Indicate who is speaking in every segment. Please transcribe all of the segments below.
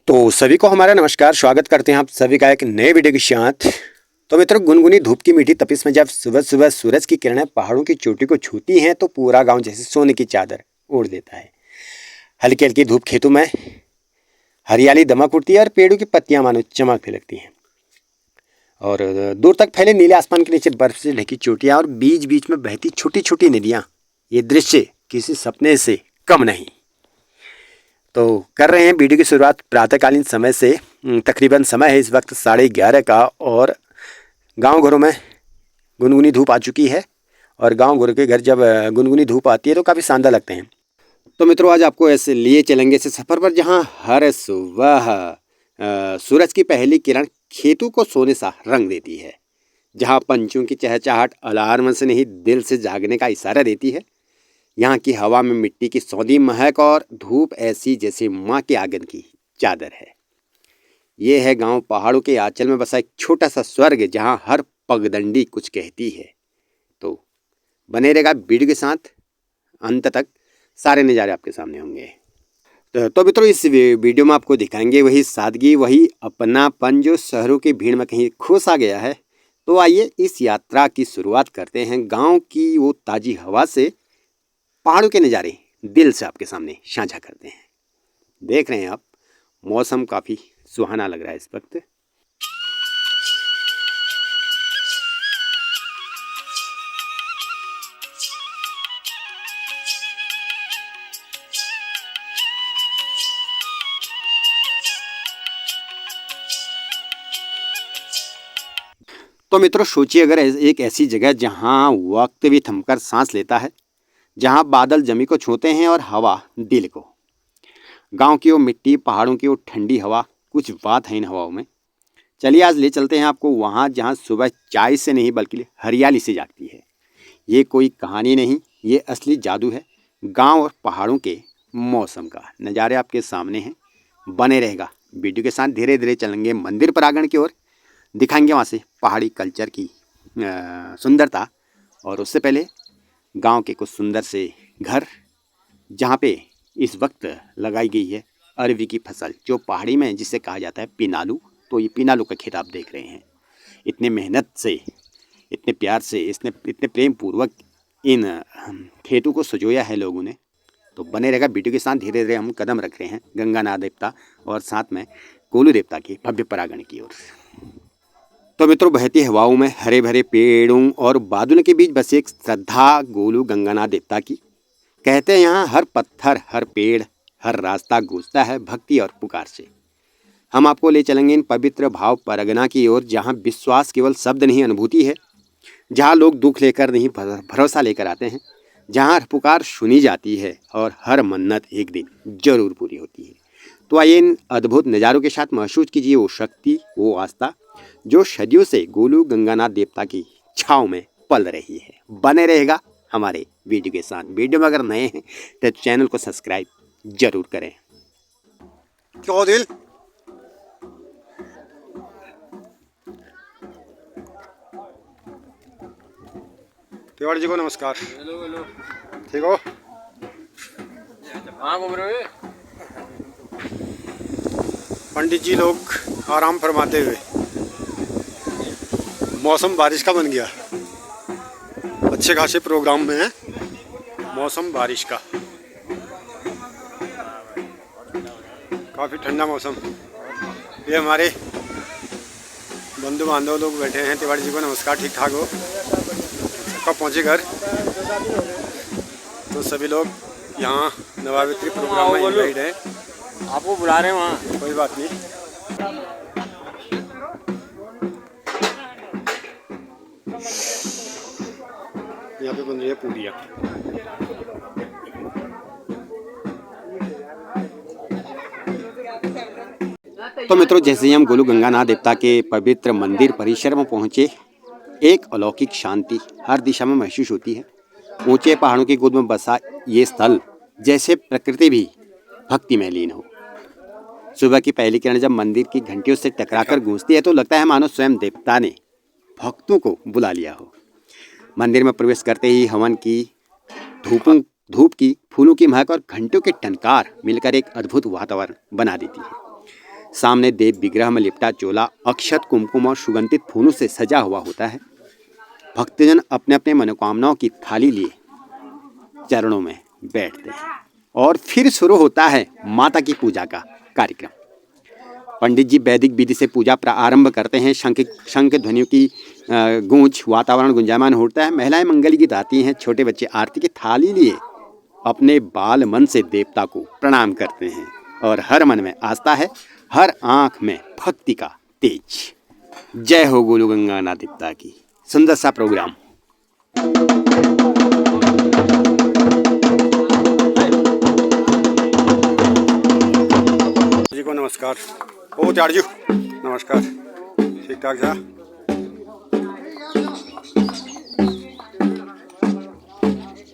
Speaker 1: तो सभी को हमारा नमस्कार। स्वागत करते हैं आप सभी का एक नए वीडियो के साथ। तो मित्रों, गुनगुनी धूप की मीठी तपिश में जब सुबह सुबह सूरज की किरणें पहाड़ों की चोटी को छूती हैं तो पूरा गांव जैसे सोने की चादर ओढ़ देता है। हल्की हल्की धूप खेतों में हरियाली दमक उठती है और पेड़ों की पत्तियां मानो चमकने लगती हैं। और दूर तक फैले नीले आसमान के नीचे बर्फ से ढकी चोटियां और बीच बीच में बहती छोटी छोटी नदियां, ये दृश्य किसी सपने से कम नहीं। तो कर रहे हैं वीडियो की शुरुआत प्रातःकालीन समय से। तकरीबन समय है इस वक्त 11:30 का और गांव घरों में गुनगुनी धूप आ चुकी है। और गांव घरों के घर जब गुनगुनी धूप आती है तो काफ़ी शानदार लगते हैं। तो मित्रों, आज आपको ऐसे लिए चलेंगे ऐसे सफ़र पर जहां हर सुबह सूरज की पहली किरण खेतों को सोने सा रंग देती है, जहां पंछियों की चहचहाट अलार्म से नहीं दिल से जागने का इशारा देती है। यहाँ की हवा में मिट्टी की सौंधी महक और धूप ऐसी जैसे माँ के आंगन की चादर है। ये है गांव पहाड़ों के आंचल में बसा एक छोटा सा स्वर्ग, जहाँ हर पगडंडी कुछ कहती है। तो बने रहेगा वीडियो के साथ अंत तक, सारे नज़ारे आपके सामने होंगे। तो मित्रों, इस वीडियो में आपको दिखाएंगे वही सादगी, वही अपनापन जो शहरों की भीड़ में कहीं खो सा गया है। तो आइए इस यात्रा की शुरुआत करते हैं गाँव की वो ताज़ी हवा से। पहाड़ों के नज़ारे दिल से आपके सामने साझा करते हैं। देख रहे हैं आप, मौसम काफ़ी सुहाना लग रहा है इस वक्त। तो मित्रों, सोचिए अगर एक ऐसी जगह जहां वक्त भी थमकर सांस लेता है, जहां बादल जमी को छूते हैं और हवा दिल को। गांव की वो मिट्टी, पहाड़ों की वो ठंडी हवा, कुछ बात है इन हवाओं में। चलिए आज ले चलते हैं आपको वहाँ जहाँ सुबह चाय से नहीं बल्कि हरियाली से जागती है। ये कोई कहानी नहीं, ये असली जादू है गांव और पहाड़ों के मौसम का। नज़ारे आपके सामने हैं, बने रहेगा वीडियो के साथ। धीरे धीरे चलेंगे मंदिर प्रांगण की ओर, दिखाएंगे वहाँ से पहाड़ी कल्चर की सुंदरता। और उससे पहले गांव के कुछ सुंदर से घर, जहाँ पे इस वक्त लगाई गई है अरवी की फसल, जो पहाड़ी में जिसे कहा जाता है पिनालू। तो ये पिनालू का खेत आप देख रहे हैं। इतने मेहनत से, इतने प्यार से, इतने प्रेम पूर्वक इन खेतों को सजोया है लोगों ने। तो बने रहेगा वीडियो के साथ। धीरे धीरे हम कदम रख रहे हैं गंगानाथ देवता और साथ में गोलू देवता की भव्य परागण की ओर। तो मित्रों, बहती हवाओं में हरे भरे पेड़ों और बादलों के बीच बस एक श्रद्धा गोलू गंगानाथ देवता की। कहते हैं यहाँ हर पत्थर, हर पेड़, हर रास्ता गूंजता है भक्ति और पुकार से। हम आपको ले चलेंगे इन पवित्र भाव परगना की ओर, जहाँ विश्वास केवल शब्द नहीं अनुभूति है, जहाँ लोग दुख लेकर नहीं भरोसा लेकर आते हैं, जहाँ पुकार सुनी जाती है और हर मन्नत एक दिन जरूर पूरी होती है। तो आइए इन अद्भुत नज़ारों के साथ महसूस कीजिए वो शक्ति, वो आस्था जो सदियों से गोलू गंगानाथ देवता की छाँव में पल रही है। बने रहेगा हमारे वीडियो के साथ। वीडियो में अगर नए हैं तो चैनल को सब्सक्राइब जरूर करें।
Speaker 2: क्यों दिल? तिवारी जी को नमस्कार।
Speaker 3: हेलो हेलो,
Speaker 2: ठीक हो?
Speaker 3: कहाँ घूम रहे हो?
Speaker 2: पंडित जी लोग आराम फरमाते हुए। मौसम बारिश का बन गया, अच्छे खासे प्रोग्राम में है। मौसम बारिश का, काफ़ी ठंडा मौसम। ये हमारे बंधु बांधव लोग बैठे हैं। तिवारी जी को नमस्कार। ठीक ठाक हो? कब पहुँचे घर? तो सभी लोग यहाँ नवाबित्री प्रोग्राम में इनवाइट हैं।
Speaker 3: आपको बुला रहे हैं वहाँ।
Speaker 2: कोई बात नहीं। यहाँ पे बन रही है पूरियाँ।
Speaker 1: तो मित्रों, जैसे ही हम गोलू गंगानाथ देवता के पवित्र मंदिर परिसर में पहुँचे, एक अलौकिक शांति हर दिशा में महसूस होती है। ऊंचे पहाड़ों की गोद में बसा ये स्थल जैसे प्रकृति भी भक्ति में लीन हो। सुबह की पहली किरण जब मंदिर की घंटियों से टकराकर गूंजती है तो लगता है मानो स्वयं देवता ने भक्तों को बुला लिया हो। मंदिर में प्रवेश करते ही हवन की धूप की, फूलों की महक और घंटों के टनकार मिलकर एक अद्भुत वातावरण बना देती है। सामने देव विग्रह में लिपटा चोला अक्षत कुमकुम और सुगंधित फूलों से सजा हुआ होता है। भक्तजन अपने अपने मनोकामनाओं की थाली लिए चरणों में बैठते हैं और फिर शुरू होता है माता की पूजा का कार्यक्रम। पंडित जी वैदिक विधि से पूजा प्रारंभ करते हैं। शंख ध्वनियों की गूंज वातावरण गुंजायमान होता है। महिलाएं मंगल गीत गाती हैं। छोटे बच्चे आरती की थाली लिए अपने बाल मन से देवता को प्रणाम करते हैं और हर मन में आस्था है, हर आंख में भक्ति का तेज। जय हो गोलू गंगानाथ देवता की। सुंदर सा प्रोग्राम।
Speaker 2: जी को नमस्कार। ओ त्यार जी नमस्कार। ठीक ठाक जा।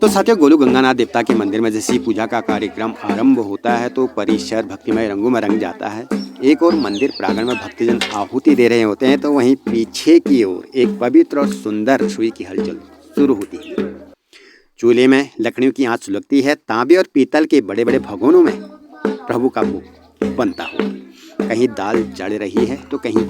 Speaker 1: तो साथियों, गोलू गंगानाथ देवता के मंदिर में जैसे ही पूजा का कार्यक्रम आरंभ होता है तो परिसर भक्तिमय रंगों में रंग जाता है। एक और मंदिर प्रांगण में भक्तजन आहुति दे रहे होते हैं तो वहीं पीछे की ओर एक पवित्र और सुंदर रसोई की हलचल शुरू होती है। चूल्हे में लकड़ियों की आंच सुलगती है। तांबे और पीतल के बड़े बड़े भगोनों में प्रभु का भोग बनता हो। कहीं दाल चढ़ रही है तो कहीं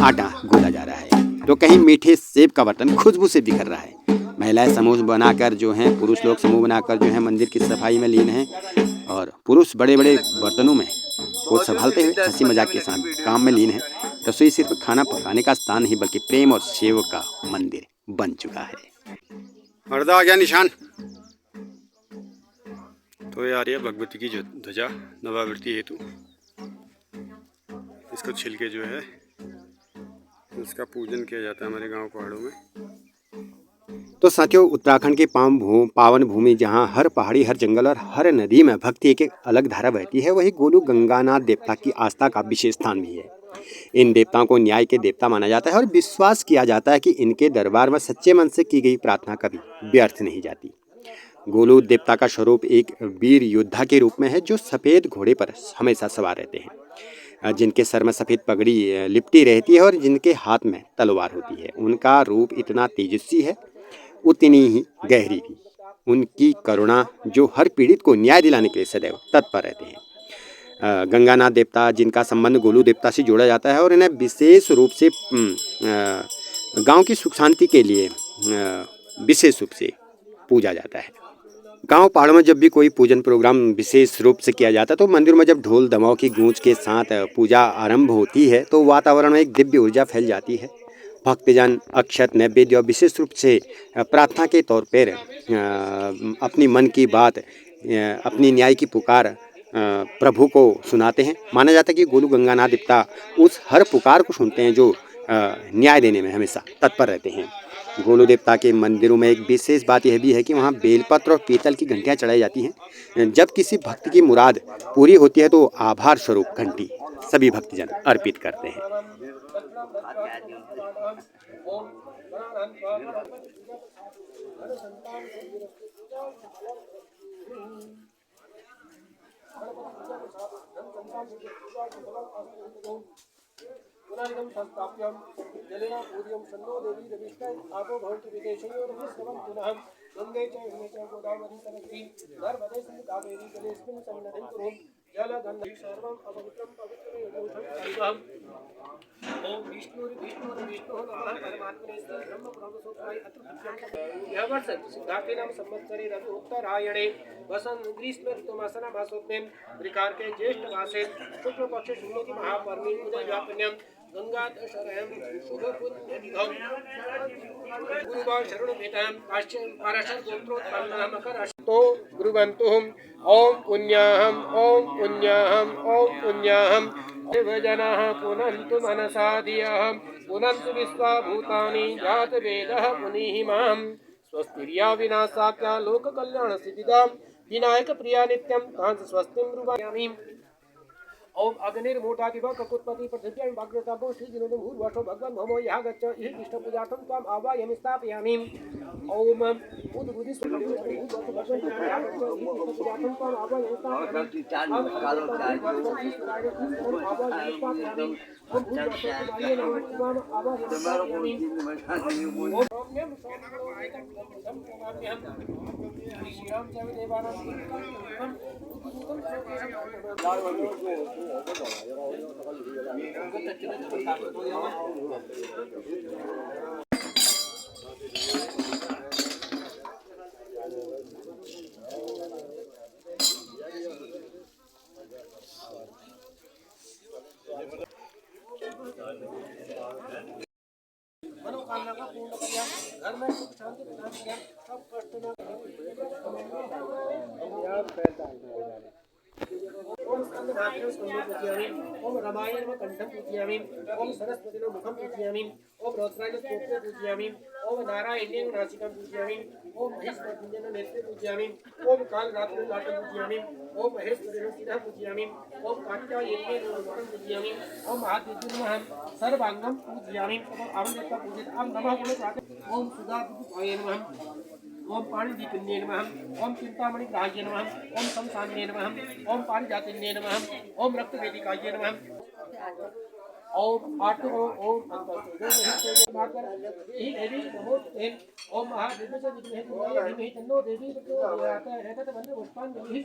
Speaker 1: आटा गूंदा जा रहा है तो कहीं मीठे सेब का बर्तन खुशबू से बिखर रहा है। महिलाएं समूह बनाकर जो हैं, पुरुष लोग समूह बनाकर जो है मंदिर की सफाई में लीन हैं और पुरुष बड़े बड़े बर्तनों में वो संभालते हुए हंसी मजाक के साथ काम में लीन है। रसोई सिर्फ खाना पकाने का स्थान नहीं बल्कि प्रेम और सेवा का मंदिर बन चुका है।
Speaker 2: मर्दा आ गया निशान। तो ये आ रही है भगवती की ध्वजा नवावृत्ति हेतु। इसको छिलके जो है उसका पूजन किया जाता है हमारे गांव पहाड़ों में।
Speaker 1: तो साथियों, उत्तराखंड की पावन भूमि जहाँ हर पहाड़ी, हर जंगल और हर नदी में भक्ति एक अलग धारा बहती है, वही गोलू गंगानाथ देवता की आस्था का विशेष स्थान भी है। इन देवताओं को न्याय के देवता माना जाता है और विश्वास किया जाता है कि इनके दरबार में सच्चे मन से की गई प्रार्थना कभी व्यर्थ नहीं जाती। गोलू देवता का स्वरूप एक वीर योद्धा के रूप में है जो सफ़ेद घोड़े पर हमेशा सवार रहते हैं, जिनके सर में सफ़ेद पगड़ी लिपटी रहती है और जिनके हाथ में तलवार होती है। उनका रूप इतना तेजस्वी है, उतनी ही गहरी भी। उनकी करुणा जो हर पीड़ित को न्याय दिलाने के लिए सदैव तत्पर रहते हैं। गंगानाथ देवता जिनका संबंध गोलू देवता से जोड़ा जाता है और इन्हें विशेष रूप से गांव की सुख शांति के लिए विशेष रूप से पूजा जाता है। गांव पहाड़ों में जब भी कोई पूजन प्रोग्राम विशेष रूप से किया जाता है तो मंदिर में जब ढोल दमाव की गूंज के साथ पूजा आरंभ होती है तो वातावरण में एक दिव्य ऊर्जा फैल जाती है। भक्तजन अक्षत नैवेद्य और विशेष रूप से प्रार्थना के तौर पर अपनी मन की बात, अपनी न्याय की पुकार प्रभु को सुनाते हैं। माना जाता है कि गोलू गंगानाथ देवता उस हर पुकार को सुनते हैं जो न्याय देने में हमेशा तत्पर रहते हैं। गोलू देवता के मंदिरों में एक विशेष बात यह भी है कि वहाँ बेलपत्र और पीतल की घंटियाँ चढ़ाई जाती हैं। जब किसी भक्त की मुराद पूरी होती है तो आभार स्वरूप घंटी सभी भक्तजन अर्पित करते हैं।
Speaker 4: पुनरिदं संस्थाप्यं जलेन पूर्यं सन्नो देवी रविष्टै आपो भवन्तु विदेशयोः श्रवं पुनः गंगे च यमुने च गोदावरी सरस्वती नर्मदे सिन्धु कावेरी जलेऽस्मिन् सन्निधिं कुरु जलगन्धि सर्वम् अपवित्रं पवित्रमेवोषधं ओम विष्णुर्विष्णुः नमः परमात्मने श्री ब्रह्म ब्रह्मसूत्राय अत्र यह वर्ष सिद्धार्थे नाम संवत्सरे रवि उत्तरायणे वसंत ग्रीष्म ऋतुमासना मासोत्तम त्रिकार के ज्येष्ठ मासे शुक्ल पक्ष शुक्ल की महापर्णी उदय व्यापन्यम गंगा दशरयम शुभ पुण्य निधम गुरुवार शरण वेदाम पाराशर गोत्रोत्पन्नः मकर तो गुरुवन्तुहम ओम पुण्याहम ओम पुण्याहम ओम पुण्याहम देवजनाः पुनन्तु मनसा धियः पुनन्तु विश्वाभूतानि जातवेदः पुनीहि मां स्वस्तिर्या विनाशाख्या लोककल्याणसिद्धिदां विनायक प्रिया नित्यं तांस स्वस्तिं ब्रुवामि। ओम अग्निर्मूढादिव ककुत्पति पृथिव्यां वाग्रतागो श्रीजिनोदं भूर्वशो भगवान् भौमो यः गच्छ इह इष्टपूजार्थं त्वाम् आवाहयामि स्थापयामि। ओम उद्बुद्धि मनोकामना का पूर्ण करिया, घर में सुख शांति प्रदान करिया, सब कष्ट न ओम स्कंद मातरम स्कंदं पूजयामि, ओम रमाय नमः कंठं पूजयामि, ओम सरस्वती नमः मुखं पूजयामि, ओम रुद्राय नमः स्तोत्रं पूजयामि, ओम नारायण्यं नासिकं पूजयामि, ओम महेश्वरं नेत्रं पूजयामि, ओम कालरात्रिं लाटं पूजयामि, ओम महेश्वरं शिरः पूजयामि, ओम कात्यायनं मुखं पूजयामि, ओम महादेव्यै नमः सर्वांगं पूजयामि, ओम अवंदेवता पूजित ओम नमः गुणप्राते, ओम सुधाबुद्धाय नमः, ओम पाणिदीपिन्ये नमः, ओम चिंतामणिग्राह्ये नमः, ओम शमशान्ये नमः, ओम पारिजातिन्ये नमः, ओम रक्तवेदिकाय नमः, ओम आत्मो ओम अंतस्ते मातर ही देवी नमोस्ते, ओम महादेवी से विद्महे धीमहि तन्नो देवी प्रचोदयात्, एतत् वन्दे पुष्पाञ्जलिः।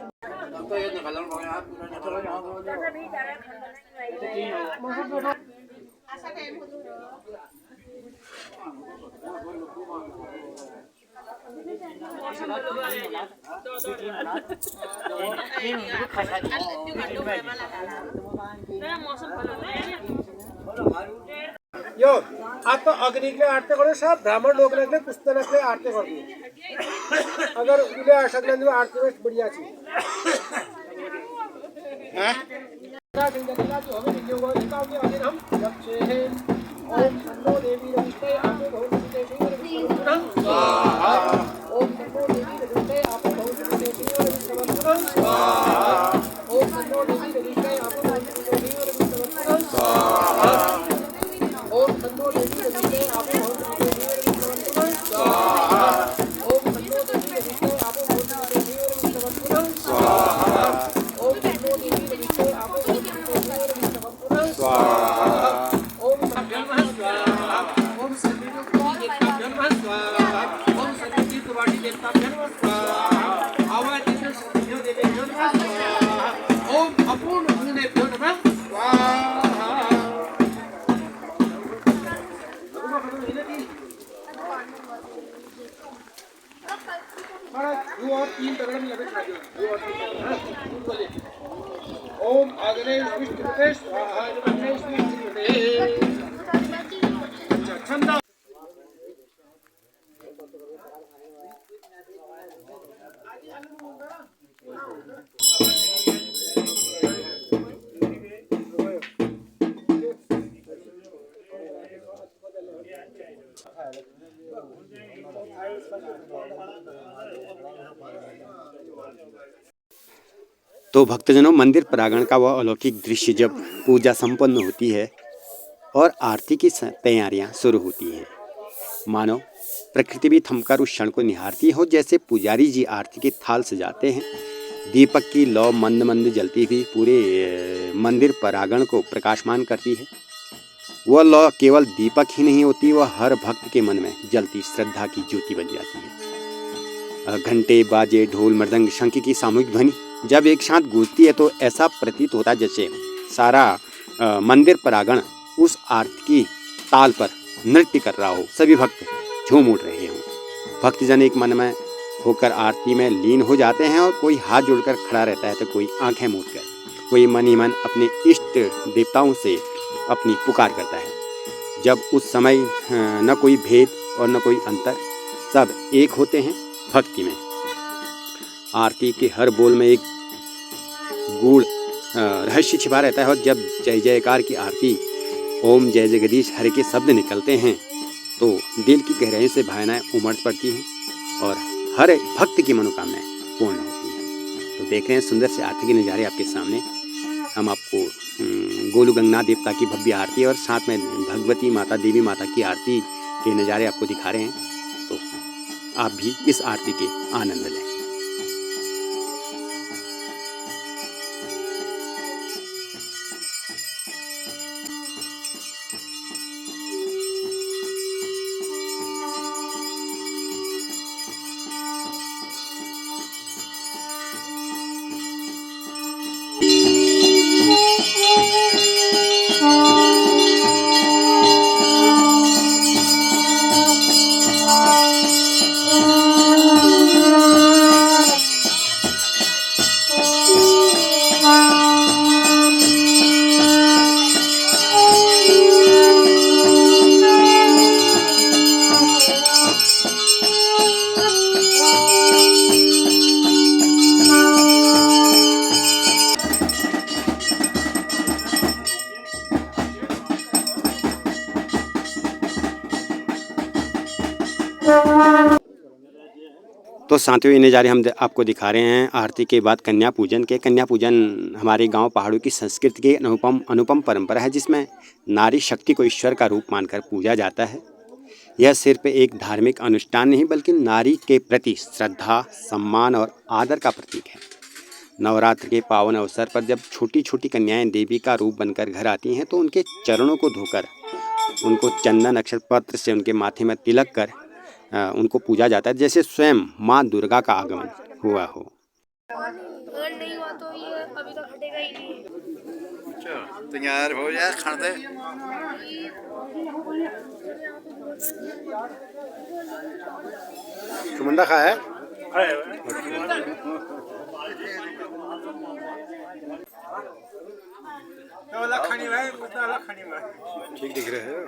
Speaker 4: यो आप तो अग्नि के आरती करो, सब ब्राह्मण लोग लगले पुस्तक लगले आरती कर दिए, अगर उले आशक लगले आरती में बढ़िया चीज हैं ना दिन जला जो हमें मिले हुआ इसका हम आगे हम जब से है ओम नमो देवी रविष्टे आपे भगवती देवी स्वाहा, ओम नमो देवी रविष्टे आपे भगवती देवी स्वाहा, ओम नमो देवी रविष्टे आपे भगवती देवी स्वाहा, ओम नमो देवी रविष्टे आपे भगवती देवी स्वाहा, ओम नमो देवी रविष्टे आपे भगवती देवी स्वाहा, ओम नमो देवी रविष्टे आपे भगवती देवी स्वाहा, ओम नमः स्वाहा, ओम सर्वदेवताभ्यो नमः स्वाहा, ओम सर्वतीर्थवाणी देवताभ्यो नमः स्वाहा, आवादित सर्वदेव देवेभ्यो नमः स्वाहा, ओम अपूर्ण गुणेभ्यो नमः स्वाहा। दो और तीन तगड़े में लगे चाहिए, दो और तीन बोले ओम आग्नेय विष्णुपते स्वाहा, आग्नेय विष्णुपते छंद।
Speaker 1: तो भक्तजनों, मंदिर प्रांगण का वह अलौकिक दृश्य जब पूजा संपन्न होती है और आरती की तैयारियां शुरू होती हैं, मानो प्रकृति भी थमकर उस क्षण को निहारती हो, जैसे पुजारी जी आरती के थाल सजाते हैं। दीपक की लौ मंद मंद जलती हुई पूरे मंदिर प्रांगण को प्रकाशमान करती है। वह लौ केवल दीपक ही नहीं होती, वह हर भक्त के मन में जलती श्रद्धा की ज्योति बन जाती है। घंटे, बाजे, ढोल, मृदंग, शंख की सामूहिक ध्वनि जब एक साथ गूंजती है तो ऐसा प्रतीत होता है जैसे सारा मंदिर प्रांगण उस आरती की ताल पर नृत्य कर रहा हो, सभी भक्त झूम उठ रहे हों। भक्तजन एक मन में होकर आरती में लीन हो जाते हैं और कोई हाथ जोड़कर खड़ा रहता है तो कोई आंखें मूंद कर, कोई मन ही मन अपने इष्ट देवताओं से अपनी पुकार करता है। जब उस समय न कोई भेद और न कोई अंतर, सब एक होते हैं भक्ति में। आरती के हर बोल में एक गूढ़ रहस्य छिपा रहता है और जब जय जयकार की आरती ओम जय जगदीश हरि के शब्द निकलते हैं तो दिल की गहराई से भावनाएं उमड़ पड़ती हैं और हर भक्त की मनोकामनाएं पूर्ण होती हैं। तो देख रहे हैं सुंदर से आरती के नज़ारे आपके सामने। हम आपको गोलू गंगनाथ देवता की भव्य आरती और साथ में भगवती माता, देवी माता की आरती के नज़ारे आपको दिखा रहे हैं, तो आप भी इस आरती के आनंद लें। तो साथियों, ये नज़ारे हम आपको दिखा रहे हैं आरती के बाद कन्या पूजन के। कन्या पूजन हमारे गांव पहाड़ों की संस्कृति की अनुपम परंपरा है, जिसमें नारी शक्ति को ईश्वर का रूप मानकर पूजा जाता है। यह सिर्फ एक धार्मिक अनुष्ठान नहीं, बल्कि नारी के प्रति श्रद्धा, सम्मान और आदर का प्रतीक है। नवरात्र के पावन अवसर पर जब छोटी छोटी कन्याएं देवी का रूप बनकर घर आती हैं, तो उनके चरणों को धोकर, उनको चंदन अक्षत पत्र से उनके माथे में तिलक कर उनको पूजा जाता है, जैसे स्वयं माँ दुर्गा का आगमन हुआ हो।
Speaker 5: अगर नहीं हुआ तो ये अभी तक हटेगा ही नहीं।
Speaker 6: अच्छा तैयार हो जा खाने
Speaker 2: सुमंदा खा है ठीक दिख रहे हैं।